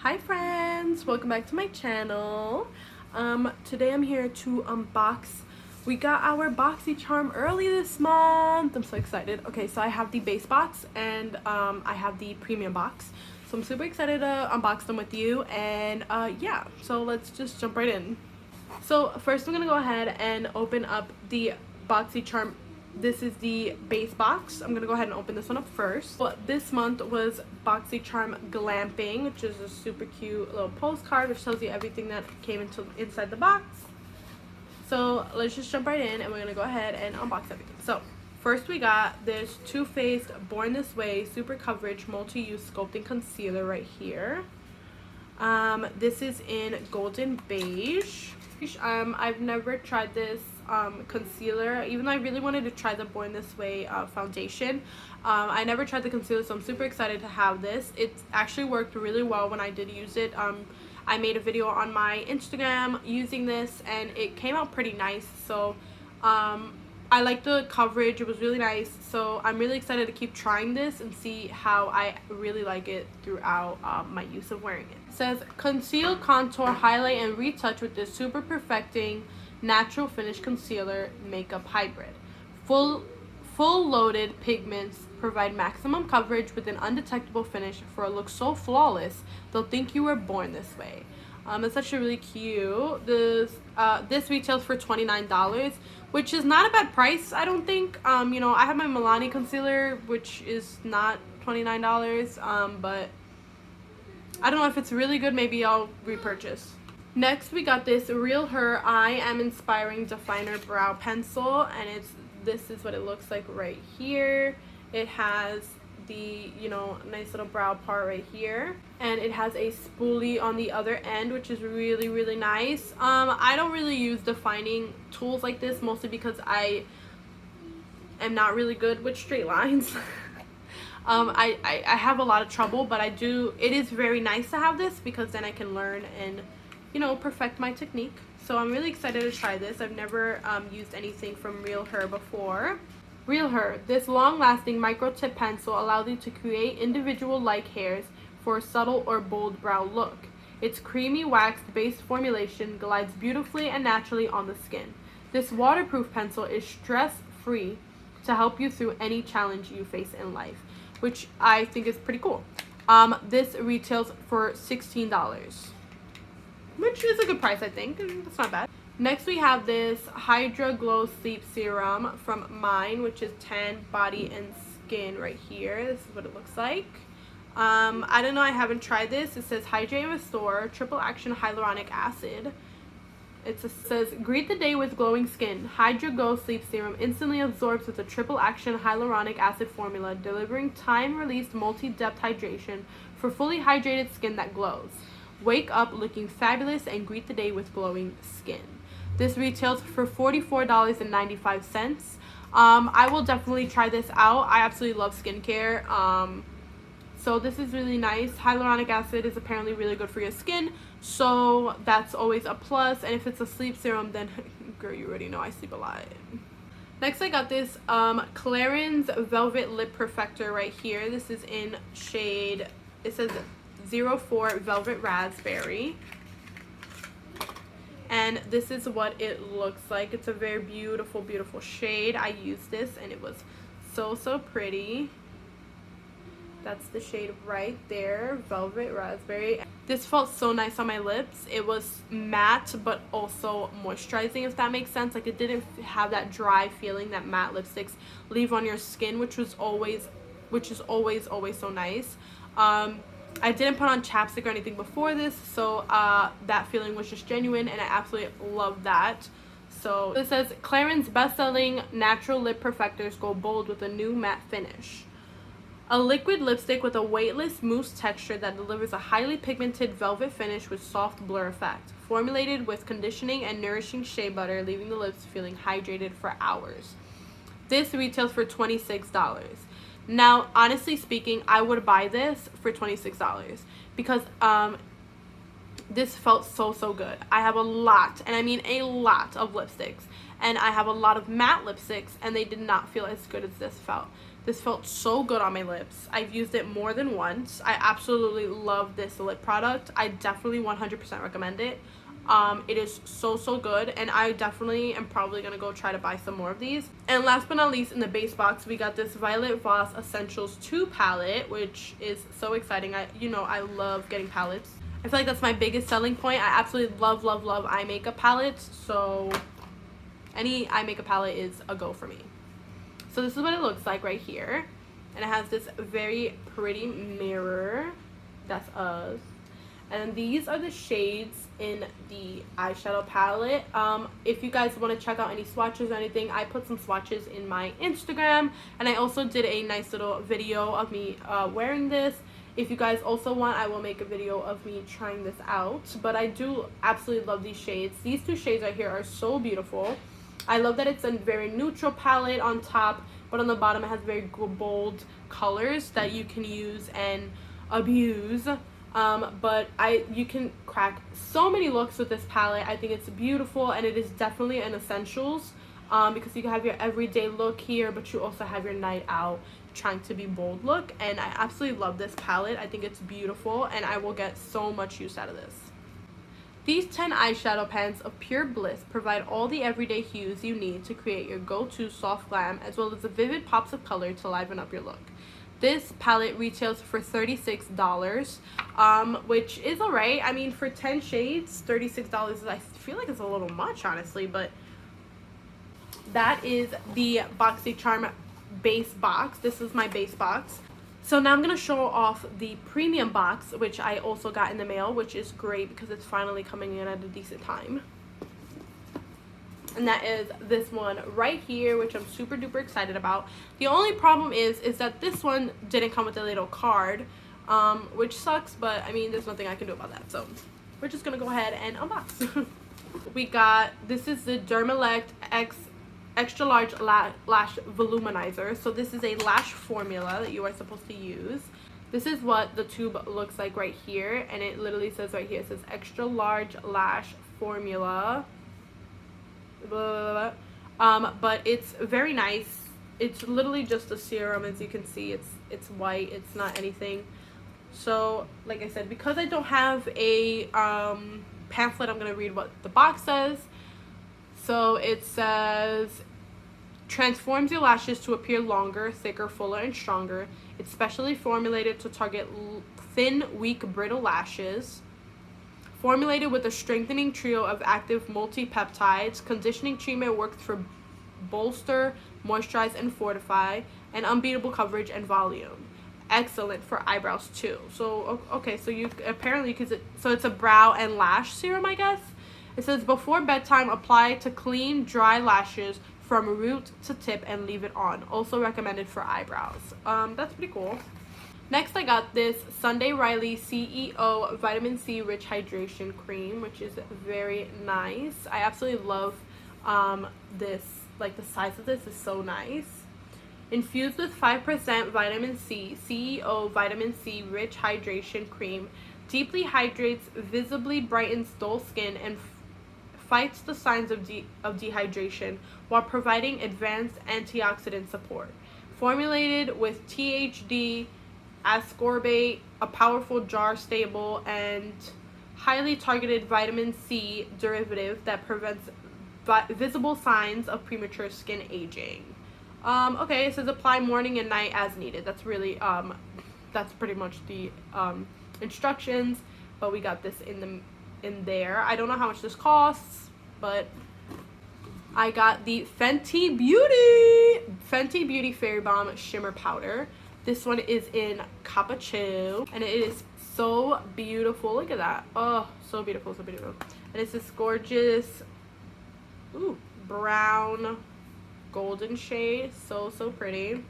Hi friends, welcome back to my channel. Today I'm here to unbox. We got our Boxycharm early this month. I'm so excited. Okay, so I have the base box and I have the premium box. So I'm super excited to unbox them with you, and yeah, so let's just jump right in. So first I'm gonna go ahead and open up the Boxycharm. This is the base box. I'm gonna go ahead and open this one up first. Well, this month was Boxycharm Glamping, which is a super cute little postcard which tells you everything that came inside the box. So let's just jump right in and we're gonna go ahead and unbox everything. So first we got this Too Faced Born This Way Super Coverage Multi-Use Sculpting Concealer right here. This is in Golden Beige. I've never tried this concealer, even though I really wanted to try the Born This Way foundation. I never tried the concealer, so I'm super excited to have this. It actually worked really well when I did use it. I made a video on my Instagram using this and it came out pretty nice. So I like the coverage. It was really nice. So I'm really excited to keep trying this and see how I really like it throughout my use of wearing it. It says conceal, contour, highlight, and retouch with this super perfecting natural finish concealer makeup hybrid. Full loaded pigments provide maximum coverage with an undetectable finish for a look so flawless they'll think you were born this way. It's actually really cute. This retails for $29, which is not a bad price, I don't think. You know, I have my Milani concealer, which is not $29, but I don't know if it's really good. Maybe I'll repurchase. Next, we got this Real Her I Am Inspiring Definer Brow Pencil, and this is what it looks like right here. It has the, you know, nice little brow part right here, and it has a spoolie on the other end, which is really nice. I don't really use defining tools like this, mostly because I am not really good with straight lines. I have a lot of trouble, but it is very nice to have this because then I can learn and, you know, perfect my technique. So I'm really excited to try this. I've never used anything from Real Her before. Real Her, this long-lasting micro tip pencil allows you to create individual like hairs for a subtle or bold brow look. Its creamy waxed base formulation glides beautifully and naturally on the skin. This waterproof pencil is stress-free to help you through any challenge you face in life, which I think is pretty cool. This retails for $16, which is a good price, I think. That's not bad. Next, we have this Hydra Glow Sleep Serum from Mine, which is tan, body, and skin right here. This is what it looks like. I don't know. I haven't tried this. It says Hydrate and Restore Triple Action Hyaluronic Acid. It says, greet the day with glowing skin. Hydra Glow Sleep Serum instantly absorbs with a triple action hyaluronic acid formula, delivering time-released multi-depth hydration for fully hydrated skin that glows. Wake up looking fabulous and greet the day with glowing skin. This retails for $44.95. I will definitely try this out. I absolutely love skincare. So this is really nice. Hyaluronic acid is apparently really good for your skin, so that's always a plus. And if it's a sleep serum, then girl, you already know I sleep a lot. Next, I got this Clarins Velvet Lip Perfector right here. This is in shade, it says 04 Velvet Raspberry. And this is what it looks like. It's a very beautiful shade. I used this and it was so pretty. That's the shade right there, Velvet Raspberry. This felt so nice on my lips. It was matte but also moisturizing, if that makes sense. Like, it didn't have that dry feeling that matte lipsticks leave on your skin, which is always so nice. I didn't put on chapstick or anything before this, so that feeling was just genuine, and I absolutely love that. So it says Clarins best-selling natural lip perfectors go bold with a new matte finish. A liquid lipstick with a weightless mousse texture that delivers a highly pigmented velvet finish with soft blur effect. Formulated with conditioning and nourishing shea butter, leaving the lips feeling hydrated for hours. This retails for $26. Now, honestly speaking, I would buy this for $26 because this felt so good. I have a lot, and I mean a lot of lipsticks, and I have a lot of matte lipsticks, and they did not feel as good as this felt. This felt so good on my lips. I've used it more than once. I absolutely love this lip product. I definitely 100% recommend it. It is so good, and I definitely am probably gonna go try to buy some more of these. And last but not least, in the base box, we got this Violet Voss Essentials 2 palette, which is so exciting. I love getting palettes. I feel like that's my biggest selling point. I absolutely love eye makeup palettes, so any eye makeup palette is a go for me. So this is what it looks like right here, and it has this very pretty mirror. That's us. And these are the shades in the eyeshadow palette. If you guys want to check out any swatches or anything, I put some swatches in my Instagram, and I also did a nice little video of me wearing this. If you guys also want, I will make a video of me trying this out. But I do absolutely love these shades. These two shades right here are so beautiful. I love that it's a very neutral palette on top, but on the bottom it has very bold colors that you can use and abuse. But you can crack so many looks with this palette. I think it's beautiful, and it is definitely an essentials, because you can have your everyday look here, but you also have your night out trying to be bold look. And I absolutely love this palette. I think it's beautiful, and I will get so much use out of this. These 10 eyeshadow pens of pure bliss provide all the everyday hues you need to create your go-to soft glam, as well as the vivid pops of color to liven up your look. This palette retails for $36, which is alright. I mean, for 10 shades, $36 I feel like it's a little much, honestly, but that is the Boxycharm base box. This is my base box. So now I'm going to show off the premium box, which I also got in the mail, which is great because it's finally coming in at a decent time. And that is this one right here, which I'm super duper excited about. The only problem is that this one didn't come with a little card, which sucks, but I mean, there's nothing I can do about that. So we're just going to go ahead and unbox. This is the Dermalect X Extra Large Lash Voluminizer. So this is a lash formula that you are supposed to use. This is what the tube looks like right here, and it literally says right here, it says Extra Large Lash Formula. Blah, blah, blah. But it's very nice. It's literally just a serum. As you can see, it's white. It's not anything. So like I said, because I don't have a pamphlet, I'm gonna read what the box says. So it says, transforms your lashes to appear longer, thicker, fuller, and stronger. It's specially formulated to target thin, weak, brittle lashes. Formulated with a strengthening trio of active multi-peptides, conditioning treatment works for bolster, moisturize, and fortify, and unbeatable coverage and volume. Excellent for eyebrows too. So okay, so you apparently, so it's a brow and lash serum, I guess. It says before bedtime, apply to clean, dry lashes from root to tip and leave it on. Also recommended for eyebrows. That's pretty cool. Next, I got this Sunday Riley CEO Vitamin C Rich Hydration Cream, which is very nice. I absolutely love this. Like, the size of this is so nice. Infused with 5% vitamin C, CEO Vitamin C Rich Hydration Cream deeply hydrates, visibly brightens dull skin, and fights the signs of dehydration while providing advanced antioxidant support. Formulated with THD, ascorbate, a powerful jar stable and highly targeted vitamin C derivative that prevents visible signs of premature skin aging. Okay, it says apply morning and night as needed. That's really that's pretty much the instructions, but we got this in there. I don't know how much this costs, but I got the Fenty Beauty Fairy Balm Shimmer Powder. This one is in Capuchino, and it is so beautiful. Look at that. Oh, so beautiful, so beautiful. And it's this gorgeous brown golden shade. So pretty.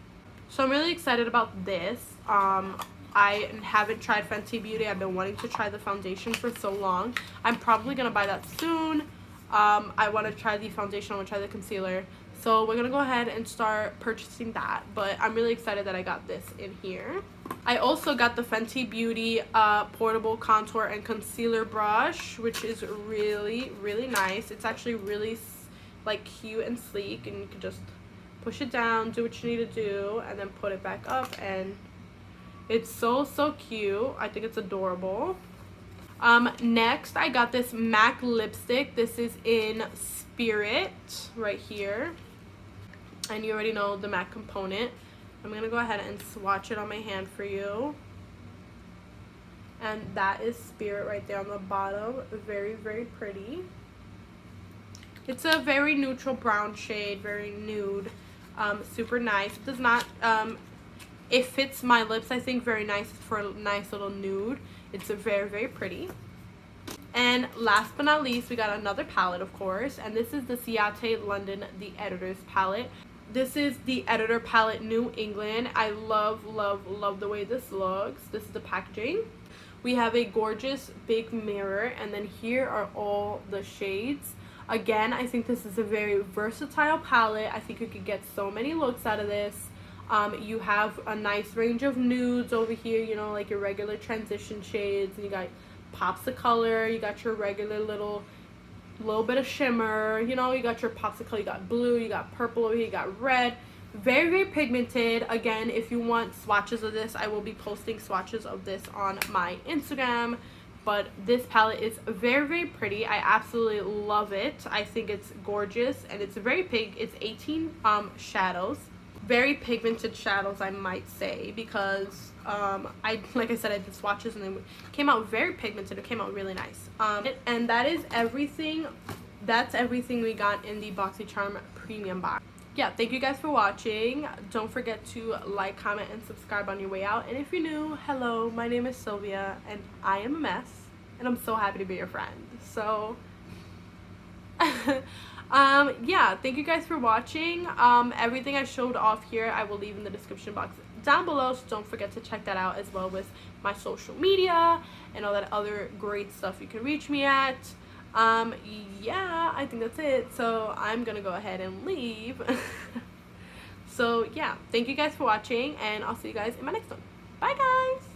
So I'm really excited about this. I haven't tried Fenty Beauty. I've been wanting to try the foundation for so long. I'm probably gonna buy that soon. I want to try the foundation. I want to try the concealer. So we're gonna go ahead and start purchasing that, but I'm really excited that I got this in here. I also got the Fenty Beauty portable contour and concealer brush, which is really nice. It's actually really like cute and sleek, and you can just push it down, do what you need to do, and then put it back up, and it's so cute. I think it's adorable. Next I got this MAC lipstick. This is in Spirit right here, and you already know the MAC component. I'm gonna go ahead and swatch it on my hand for you, and that is Spirit right there on the bottom. Very pretty. It's a very neutral brown shade, very nude, super nice. It does not it fits my lips, I think, very nice for a nice little nude. It's a very pretty. And last but not least, we got another palette, of course, and this is the Ciate London The Editor's palette. This is the Editor palette New England. I love the way this looks. This is the packaging. We have a gorgeous big mirror, and then here are all the shades. Again, I think this is a very versatile palette. I think you could get so many looks out of this. You have a nice range of nudes over here, you know, like your regular transition shades, and you got pops of color, you got your regular little bit of shimmer, you know, you got your pops of color, you got blue, you got purple over here, you got red. Very pigmented. Again, if you want swatches of this, I will be posting swatches of this on my Instagram. But this palette is very pretty. I absolutely love it. I think it's gorgeous, and it's very pig. It's 18 shadows. Very pigmented shadows, I might say, because like I said, I did swatches and it came out very pigmented. It came out really nice. And that is everything. That's everything we got in the Boxycharm premium box. Yeah, thank you guys for watching. Don't forget to like, comment, and subscribe on your way out. And if you're new, hello, my name is Sylvia, and I am a mess, and I'm so happy to be your friend. So yeah, thank you guys for watching. Everything I showed off here I will leave in the description box down below, so don't forget to check that out, as well with my social media and all that other great stuff you can reach me at. Yeah, I think that's it, so I'm gonna go ahead and leave. So yeah, thank you guys for watching, and I'll see you guys in my next one. Bye guys.